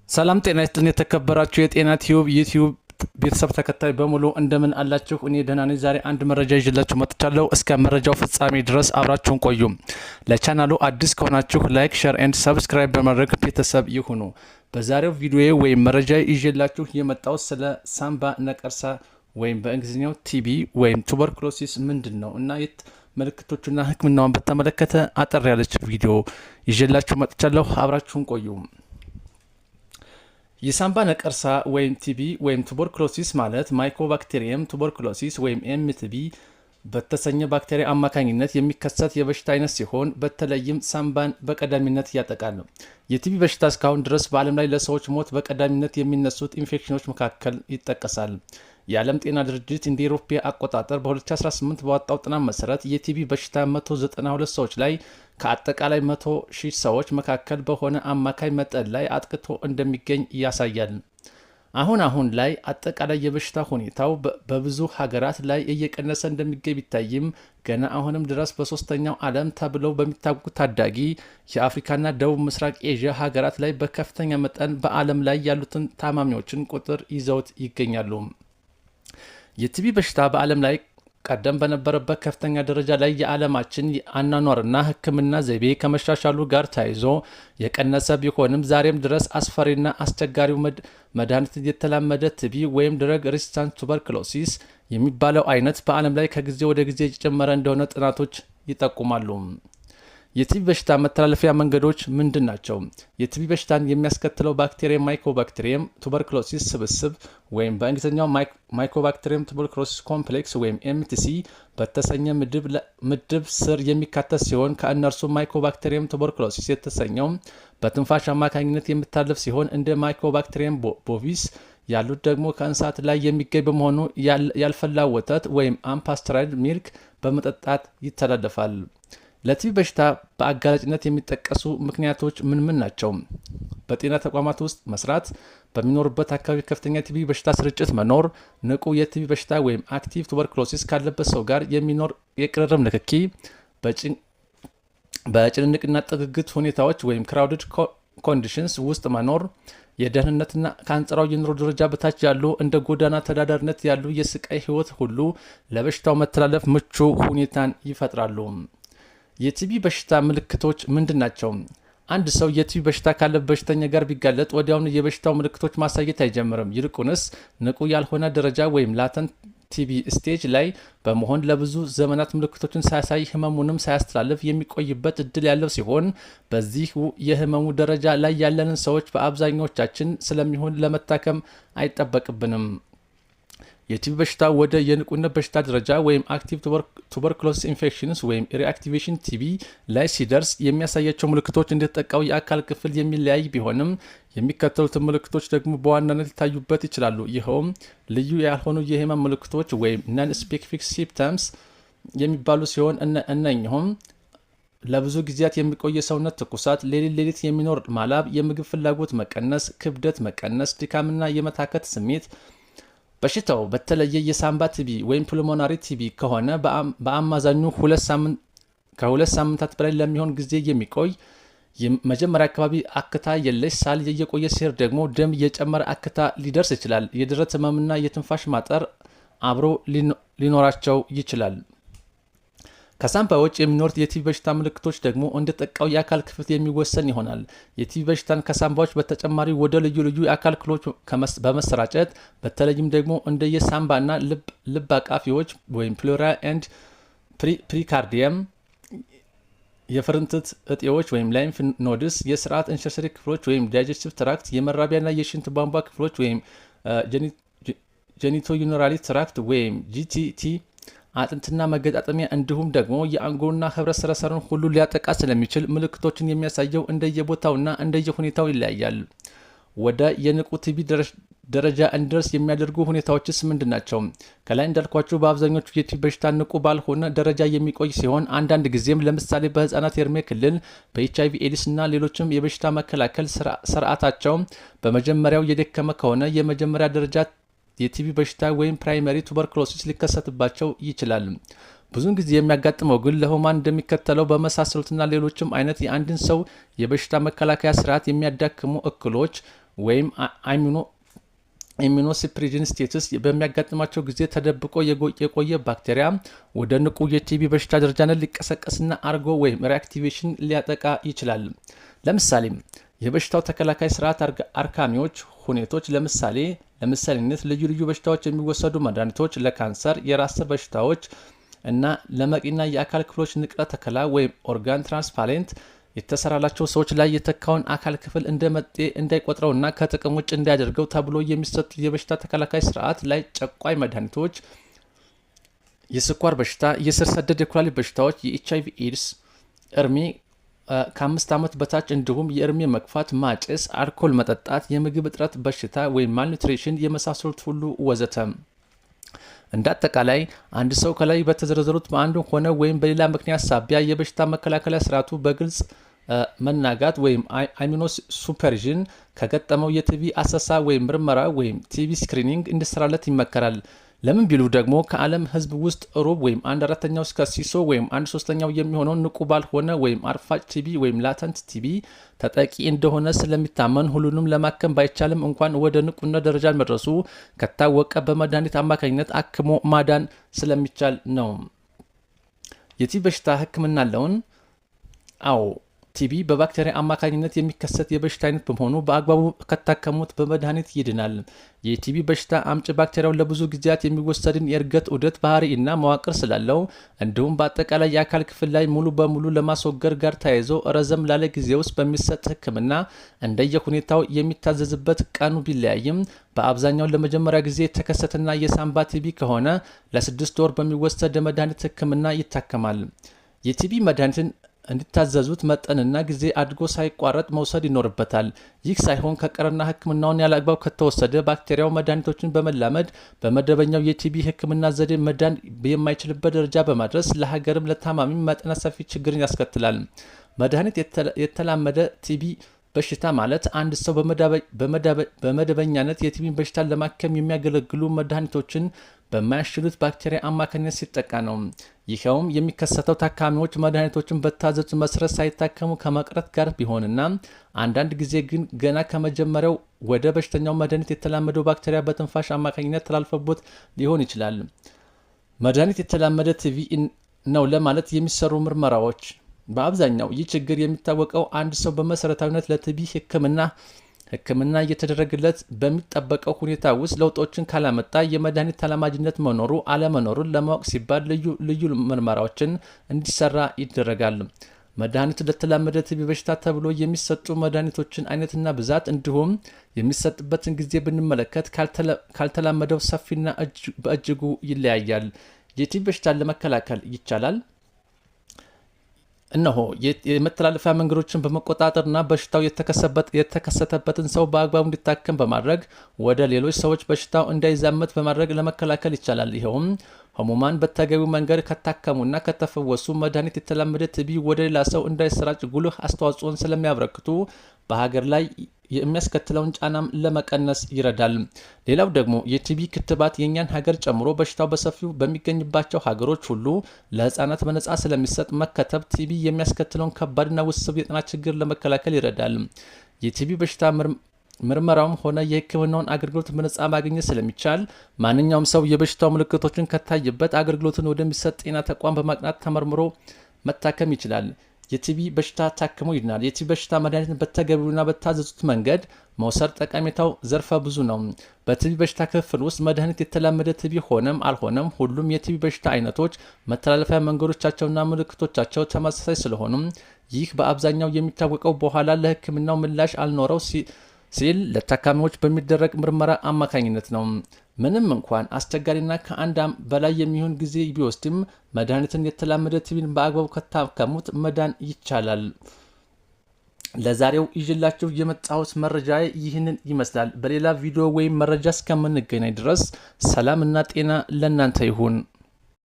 ሰላም ጤና ይስጥልን የተከበራችሁ የጤና ቲዩብ ዩቲዩብ ቤተሰብ ተከታይ በሙሉ እንደምን አላችሁ? እኔ ደህና ነኝ። ዛሬ አንድ መረጃ ይዤላችሁ መጥቻለሁ። እስከ መረጃው ፍጻሜ ድረስ አብራችሁን ቆዩ። ለቻናሉ አዲስ ከሆናችሁ ላይክ፣ ሼር ኤንድ ሰብስክራይብ በማድረግ ቤተሰብ ይሁኑ። በዛሬው ቪዲዮ ወይም መረጃ ይዤላችሁ የመጣው ስለ ሳምባ ነቀርሳ ወይም በእንግሊዝኛው ቲቢ ወይም ቱበርኩሎሲስ ምንድን ነው እና የት ምልክቶቹና ሕክምናውን በተመለከተ አጠር ያለች ቪዲዮ ይዤላችሁ መጥቻለሁ። አብራችሁን ቆዩ። የሳምባ ነቀርሳ ወይም ቲቢ ወይም ቱበርኩሎሲስ ማለት ማይኮባክቴሪየም ቱበርኩሎሲስ ወይም ኤምቲቢ በተሰኘ ባክቴሪያ አማካኝነት የሚከሰት የበሽታ አይነት ሲሆን በተለይም ሳምባን በቀዳሚነት ያጠቃል። የቲቢ በሽታ እስካሁን ድረስ በዓለም ላይ ለሰዎች ሞት በቀዳሚነት የሚነሱት ኢንፌክሽኖች መካከል ይጠቀሳል። የዓለም ጤና ድርጅት እንደ አውሮፓ አቆጣጠር በ2018 ባወጣው ጥናት መሰረት የቲቢ በሽታ 192 ሰዎች ላይ ከአጠቃላይ 100,000 ሰዎች መካከል በሆነ አማካይ መጠን ላይ አጥቅቶ እንደሚገኝ ያሳያል። አሁን ላይ አጠቃላይ የበሽታ ሁኔታው በብዙ ሀገራት ላይ እየቀነሰ እንደሚገኝ ቢታይም ገና አሁንም ድረስ በሶስተኛው ዓለም ተብለው በሚታወቁ ታዳጊ የአፍሪካና ደቡብ ምስራቅ ኤዥያ ሀገራት ላይ በከፍተኛ መጠን በዓለም ላይ ያሉትን ታማሚዎችን ቁጥር ይዘውት ይገኛሉ። የቲቢ በሽታ በዓለም ላይ ቀደም በነበረበት ከፍተኛ ደረጃ ላይ የዓለማችን አኗኗርና ሕክምና ዘይቤ ከመሻሻሉ ጋር ተያይዞ የቀነሰ ቢሆንም ዛሬም ድረስ አስፈሪና አስቸጋሪው መድኃኒት የተላመደ ቲቢ ወይም ድረግ ሬዚስታንት ቱበርኩሎሲስ የሚባለው አይነት በዓለም ላይ ከጊዜ ወደ ጊዜ እየጨመረ እንደሆነ ጥናቶች ይጠቁማሉ። የቲቢ በሽታ መተላለፊያ መንገዶች ምንድን ናቸው? የቲቢ በሽታን የሚያስከትለው ባክቴሪያ ማይኮባክቴሪየም ቱበርኩሎሲስ ስብስብ ወይም በእንግሊዝኛው ማይኮባክቴሪየም ቱበርኩሎሲስ ኮምፕሌክስ ወይም ኤምቲሲ በተሰኘ ምድብ ስር የሚካተት ሲሆን ከእነርሱ ማይኮባክቴሪየም ቱበርኩሎሲስ የተሰኘው በትንፋሽ አማካኝነት የሚታለፍ ሲሆን እንደ ማይኮባክቴሪየም ቦቪስ ያሉት ደግሞ ከእንስሳት ላይ የሚገኝ በመሆኑ ያልፈላ ወተት ወይም አንፓስቸራይዝድ ሚልክ በመጠጣት ይተላለፋል። ለቲቢ በሽታ በአጋላጭነት የሚጠቀሱ ምክንያቶች ምን ናቸው? በጤና ተቋማት ውስጥ መስራት፣ በሚኖርበት አካባቢ ከፍተኛ ቲቢ በሽታ ስርጭት መኖር፣ ንቁ የቲቢ በሽታ ወይም አክቲቭ ቱበርኩሎሲስ ካለበት ሰው ጋር የሚኖር የቅርርብ ንክኪ፣ በጭንቅና ጥግግት ሁኔታዎች ወይም ክራውድድ ኮንዲሽንስ ውስጥ መኖር፣ የደህንነትና ከአንጻራዊ የኑሮ ደረጃ በታች ያሉ እንደ ጎዳና ተዳዳሪነት ያሉ የስቃይ ህይወት ሁሉ ለበሽታው መተላለፍ ምቹ ሁኔታን ይፈጥራሉ። የቲቢ በሽታ ምልክቶች ምንድን ናቸው? አንድ ሰው የቲቢ በሽታ ካለበት በሽተኛ ጋር ቢጋለጥ ወዲያውኑ የበሽታው ምልክቶች ማሳየት አይጀምርም። ይልቁንስ ንቁ ያልሆነ ደረጃ ወይም ላተንት ቲቢ ስቴጅ ላይ በመሆን ለብዙ ዘመናት ምልክቶችን ሳያሳይ ህመሙንም ሳያስተላልፍ የሚቆይበት እድል ያለው ሲሆን በዚህ የህመሙ ደረጃ ላይ ያለንን ሰዎች በአብዛኞቻችን ስለሚሆን ለመታከም አይጠበቅብንም። የቲቢ በሽታ ወደ የንቁነት በሽታ ደረጃ ወይም አክቲቭ ቱበርኩሎሲስ ኢንፌክሽንስ ወይም ሪአክቲቬሽን ቲቢ ላይ ሲደርስ የሚያሳያቸው ምልክቶች እንደተጠቃው የአካል ክፍል የሚለያይ ቢሆንም የሚከተሉትን ምልክቶች ደግሞ በዋናነት ሊታዩበት ይችላሉ። ይኸውም ልዩ ያልሆኑ የህመም ምልክቶች ወይም ነን ስፔሲፊክ ሲምፕተምስ የሚባሉ ሲሆን እነኚህም ለብዙ ጊዜያት የሚቆይ ሰውነት ትኩሳት፣ ሌሊት የሚኖር ማላብ፣ የምግብ ፍላጎት መቀነስ፣ ክብደት መቀነስ፣ ድካምና የመታከት ስሜት። በሽታው በተለየ የሳምባ ቲቢ ወይም ፑልሞናሪ ቲቢ ከሆነ በአማዛኙ ከሁለት ሳምንታት በላይ ለሚሆን ጊዜ የሚቆይ መጀመሪያ አካባቢ አክታ የለሽ ሳል የቆየ ሲሄድ ደግሞ ደም የጨመረ አክታ ሊደርስ ይችላል። የደረት ህመምና የትንፋሽ ማጠር አብሮ ሊኖራቸው ይችላል። ከሳምባ ውጭ የሚኖሩት የቲቢ በሽታ ምልክቶች ደግሞ እንደጠቃው የአካል ክፍል የሚወሰን ይሆናል። የቲቢ በሽታን ከሳምባዎች በተጨማሪ ወደ ልዩ ልዩ የአካል ክፍሎች በመሰራጨት በተለይም ደግሞ እንደ የሳምባና ልብ አቃፊዎች ወይም ፕሎራ ኤንድ ፕሪካርዲየም፣ የፍርንትት እጤዎች ወይም ላይምፍ ኖድስ፣ የስርዓት እንሽርሽሪ ክፍሎች ወይም ዳይጀስቲቭ ትራክት፣ የመራቢያና የሽንት ቧንቧ ክፍሎች ወይም ጀኒቶ ዩሪናሪ ትራክት ወይም ጂቲቲ፣ አጥንትና መገጣጠሚያ እንዲሁም ደግሞ የአንጎልና ህብረ ሰረሰርን ሁሉ ሊያጠቃ ስለሚችል ምልክቶችን የሚያሳየው እንደየቦታውና እንደየሁኔታው ይለያያል። ወደ የንቁ ቲቢ ደረጃ እንዲደርስ የሚያደርጉ ሁኔታዎችስ ምንድን ናቸው? ከላይ እንዳልኳችሁ በአብዛኞቹ የቲቢ በሽታ ንቁ ባልሆነ ደረጃ የሚቆይ ሲሆን አንዳንድ ጊዜም ለምሳሌ በህፃናት የእድሜ ክልል በኤችአይቪ ኤድስ እና ሌሎችም የበሽታ መከላከል ስርዓታቸው በመጀመሪያው የደከመ ከሆነ የመጀመሪያ ደረጃ የቲቢ በሽታ ወይም ፕራይመሪ ቱበርኩሎሲስ ሊከሰትባቸው ይችላል። ብዙውን ጊዜ የሚያጋጥመው ግን ለህሙማን እንደሚከተለው በመሳሰሉትና ሌሎችም አይነት የአንድን ሰው የበሽታ መከላከያ ስርዓት የሚያዳክሙ እክሎች ወይም ኢሚኖሱፕሬሽን ስቴትስ በሚያጋጥማቸው ጊዜ ተደብቆ የቆየ ባክቴሪያ ወደ ንቁ የቲቢ በሽታ ደረጃነት ሊቀሰቀስና አርጎ ወይም ሪአክቲቬሽን ሊያጠቃ ይችላል። ለምሳሌ የበሽታው ተከላካይ ስርዓት አርካሚዎች ሁኔታዎች ለምሳሌነት ልዩ በሽታዎች የሚወሰዱ መድኃኒቶች፣ ለካንሰር፣ የራስ በሽታዎች እና ለመቂና የአካል ክፍሎች ንቅለ ተከላ ወይም ኦርጋን ትራንስፕላንት የተሰራላቸው ሰዎች ላይ የተካውን አካል ክፍል እንደመጤ እንዳይቆጥረውና ከጥቅም ውጭ እንዲያደርገው ተብሎ የሚሰጡ የበሽታ ተከላካይ ስርዓት ላይ ጨቋኝ መድኃኒቶች፣ የስኳር በሽታ፣ የስር ሰደድ የኩላሊት በሽታዎች፣ የኤችአይቪ ኤድስ፣ እርሜ ከ5 ዓመት በታች እንዲሁም የእርሜ መግፋት፣ ማጨስ፣ አልኮል መጠጣት፣ የምግብ እጥረት በሽታ ወይም ማልኒትሪሽን የመሳሰሉት ሁሉ ወዘተ። እንደ አጠቃላይ አንድ ሰው ከላይ በተዘረዘሩት በአንዱ ሆነ ወይም በሌላ ምክንያት ሳቢያ የበሽታ መከላከያ ስርዓቱ በግልጽ መናጋት ወይም ኢሚኖሱፕሬሽን ከገጠመው የቲቢ አሰሳ ወይም ምርመራ ወይም ቲቢ ስክሪኒንግ እንዲሰራለት ይመከራል። ለምን ቢሉ ደግሞ ከዓለም ሕዝብ ውስጥ ሩብ ወይም 1/4 እስከ ሲሶ ወይም 1/3 የሚሆነው ንቁ ባልሆነ ወይም አርፋጭ ቲቢ ወይም ላተንት ቲቢ ተጠቂ እንደሆነ ስለሚታመን ሁሉንም ለማከም ባይቻልም እንኳን ወደ ንቁነት ደረጃ መድረሱ ከታወቀ በመድኃኒት አማካኝነት አክሞ ማዳን ስለሚቻል ነው። የቲቢ በሽታ ሕክምና አለውን? አዎ። ቲቢ በባክቴሪያ አማካኝነት የሚከሰት የበሽታ አይነት በመሆኑ በአግባቡ ከታከሙት በመድኃኒት ይድናል። የቲቢ በሽታ አምጪ ባክቴሪያው ለብዙ ጊዜያት የሚወሰድን የእድገት ዑደት ባህሪ እና መዋቅር ስላለው እንዲሁም በአጠቃላይ የአካል ክፍል ላይ ሙሉ በሙሉ ለማስወገድ ጋር ተያይዞ ረዘም ላለ ጊዜ ውስጥ በሚሰጥ ሕክምና እንደየሁኔታው የሚታዘዝበት ቀኑ ቢለያይም በአብዛኛው ለመጀመሪያ ጊዜ የተከሰተና የሳምባ ቲቢ ከሆነ ለ6 ወር በሚወሰድ የመድኃኒት ሕክምና ይታከማል። የቲቢ መድኃኒትን እንዲታዘዙት መጠንና ጊዜ አድጎ ሳይቋረጥ መውሰድ ይኖርበታል። ይህ ሳይሆን ከቀረና ሕክምናውን ያለአግባብ ከተወሰደ ባክቴሪያው መድኃኒቶችን በመላመድ በመደበኛው የቲቢ ሕክምና ዘዴ መዳን የማይችልበት ደረጃ በማድረስ ለሀገርም ለታማሚም መጠነ ሰፊ ችግርን ያስከትላል። መድኃኒት የተላመደ ቲቢ በሽታ ማለት አንድ ሰው በመደበኛነት የቲቢ በሽታን ለማከም የሚያገለግሉ መድኃኒቶችን በማያሽሉት ባክቴሪያ አማካኝነት ሲጠቃ ነው። ይኸውም የሚከሰተው ታካሚዎች መድኃኒቶችን በታዘዙት መሰረት ሳይታከሙ ከመቅረት ጋር ቢሆንና አንዳንድ ጊዜ ግን ገና ከመጀመሪያው ወደ በሽተኛው መድኃኒት የተላመደው ባክቴሪያ በትንፋሽ አማካኝነት ተላልፎበት ሊሆን ይችላል። መድኃኒት የተላመደ ቲቢ ነው ለማለት የሚሰሩ ምርመራዎች በአብዛኛው ይህ ችግር የሚታወቀው አንድ ሰው በመሰረታዊነት ለቲቢ ሕክምና እየተደረገለት በሚጠበቀው ሁኔታ ውስጥ ለውጦችን ካላመጣ የመድኃኒት ተላማጅነት መኖሩ አለመኖሩን ለማወቅ ሲባል ልዩ ምርመራዎችን እንዲሰራ ይደረጋል። መድኃኒቱ ለተላመደ ቲቢ በሽታ ተብሎ የሚሰጡ መድኃኒቶችን አይነትና ብዛት እንዲሁም የሚሰጥበትን ጊዜ ብንመለከት ካልተላመደው ሰፊና በእጅጉ ይለያያል። የቲቢ በሽታን ለመከላከል ይቻላል። እነሆ የመተላለፊያ መንገዶችን በመቆጣጠርና በሽታው የተከሰተበትን ሰው በአግባቡ እንዲታከም በማድረግ ወደ ሌሎች ሰዎች በሽታው እንዳይዛመት በማድረግ ለመከላከል ይቻላል። ይኸውም ህሙማን በተገቢው መንገድ ከታከሙና ከተፈወሱ መድኃኒት የተላመደ ቲቢ ወደ ሌላ ሰው እንዳይሰራጭ ጉልህ አስተዋጽኦን ስለሚያበረክቱ በሀገር ላይ የሚያስከትለውን ጫናም ለመቀነስ ይረዳል። ሌላው ደግሞ የቲቢ ክትባት የኛን ሀገር ጨምሮ በሽታው በሰፊው በሚገኝባቸው ሀገሮች ሁሉ ለህፃናት በነጻ ስለሚሰጥ መከተብ ቲቢ የሚያስከትለውን ከባድና ውስብስብ የጤና ችግር ለመከላከል ይረዳል። የቲቢ በሽታ ምርመራውም ሆነ የሕክምናውን አገልግሎት በነጻ ማግኘት ስለሚቻል ማንኛውም ሰው የበሽታው ምልክቶችን ከታየበት አገልግሎትን ወደሚሰጥ ጤና ተቋም በማቅናት ተመርምሮ መታከም ይችላል። የቲቢ በሽታ ታክሞ ይድናል። የቲቢ በሽታ መድኃኒትን በተገቢውና በታዘዙት መንገድ መውሰድ ጠቀሜታው ዘርፈ ብዙ ነው። በቲቢ በሽታ ክፍል ውስጥ መድኃኒት የተላመደ ቲቢ ሆነም አልሆነም ሁሉም የቲቢ በሽታ አይነቶች መተላለፊያ መንገዶቻቸውና ምልክቶቻቸው ተመሳሳይ ስለሆኑም ይህ በአብዛኛው የሚታወቀው በኋላ ለሕክምናው ምላሽ አልኖረው ሲል ለታካሚዎች በሚደረግ ምርመራ አማካኝነት ነው። ምንም እንኳን አስቸጋሪና ከአንድ በላይ የሚሆን ጊዜ ቢወስድም መድኃኒትን የተላመደ ቲቢን በአግባቡ ከታከሙት መዳን ይቻላል። ለዛሬው ይዤላችሁ የመጣሁት መረጃ ይህንን ይመስላል። በሌላ ቪዲዮ ወይም መረጃ እስከምንገናኝ ድረስ ሰላም እና ጤና ለእናንተ ይሁን።